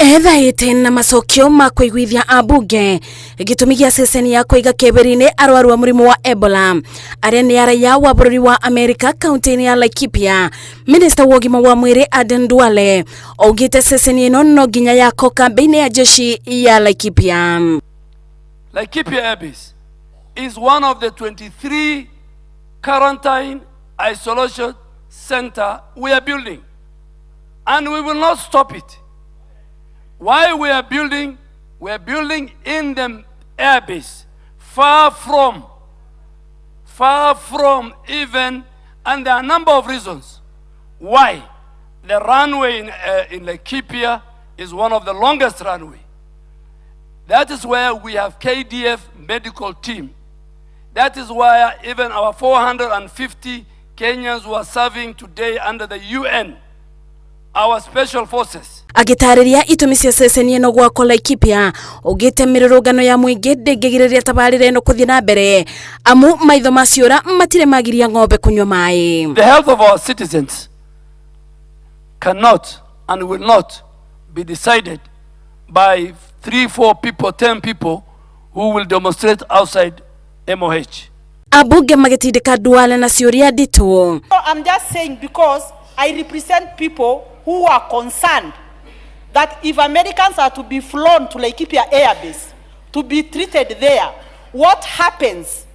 Ethaĩte na macokio ma kũiguithia ambunge gĩtũmi gĩa ceceni ya kũiga kambĩ-inĩ arwaru a mũrimũ wa Ebola arĩa nĩ araiya wa bũrũri wa Amerika kaunti-inĩ ya Laikipia. Minista wa ũgima wa mwĩrĩ Aden Duale augĩte ceceni ĩno no nginya yakwo kambĩ-inĩ ya jeshi ya Laikipia. Laikipia Air Base is one of the 23 quarantine isolation center we are building, and we will not stop it. Why we are building in the airbase, far from even, and there are a number of reasons why. The runway in Laikipia is one of the longest runway. That is where we have KDF medical team. That is why even our 450 Kenyans who are serving today under the UN, our special forces. Agĩtarĩria itũmi cia ceceni ĩno gwakwo Laikipia, augĩte mĩrũrũngano ya mũingĩ ndĩngĩgirĩrĩria tabarĩra ĩno kũthiĩ na mbere amu maitho maciũra matirĩ magiria ng'ombe kũnyua maĩ. The health of our citizens cannot and will not be decided by 3, 4 people, 10 people who will demonstrate outside MOH. Ambunge magĩtindĩka Duale na ciũria nditũ. I'm just saying because I represent people who are concerned that if Americans are to be flown to Laikipia Air Base to be treated there, what happens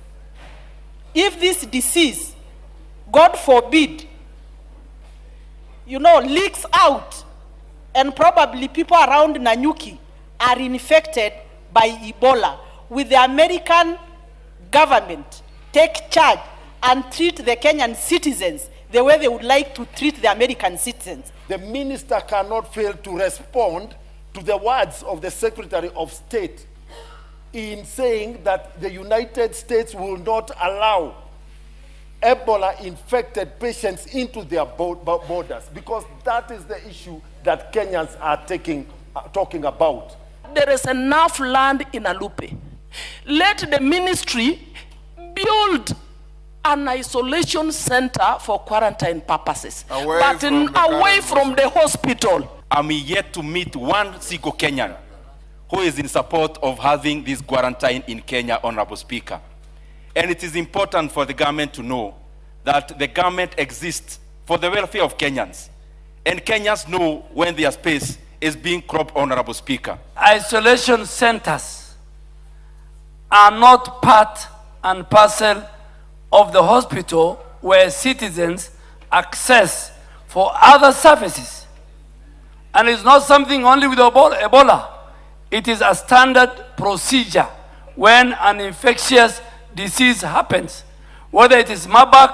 if this disease, God forbid, leaks out and probably people around Nanyuki are infected by Ebola? Will the American government take charge and treat the Kenyan citizens the way they would like to treat the American citizens? The minister cannot fail to respond to the words of the Secretary of State in saying that the United States will not allow Ebola-infected patients into their borders, because that is the issue that Kenyans are talking about. There is enough land in Alupe. Let the ministry build an isolation center for quarantine purposes, away from the hospital. I'm yet to meet one single Kenyan who is in support of having this quarantine in Kenya, Honorable Speaker. And it is important for the government to know that the government exists for the welfare of Kenyans. And Kenyans know when their space is being cropped, Honorable Speaker. Isolation centers are not part and parcel of the hospital where citizens access for other services. And it's not something only with Ebola. It is a standard procedure when an infectious disease happens, whether it is Marburg,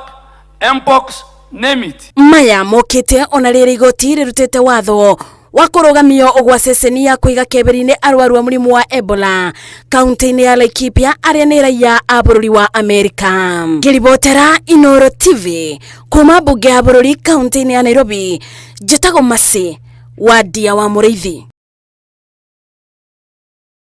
Mpox, name it. Maya mokite ona rĩrĩ igoti rĩrutĩte watho wa kũrũgamio gwa ceceni ya kũiga kambĩ-inĩ arwaru a mũrimũ wa Ebola kaunti-inĩ ya Laikipia arĩa nĩ raiya a bũrũri wa Amerika. Ngĩribotera Inooro TV kuma mbunge ya bũrũri kaunti-inĩ ya Nairobi, njĩtagwo Masi wa Ndia wa Mũrĩithi.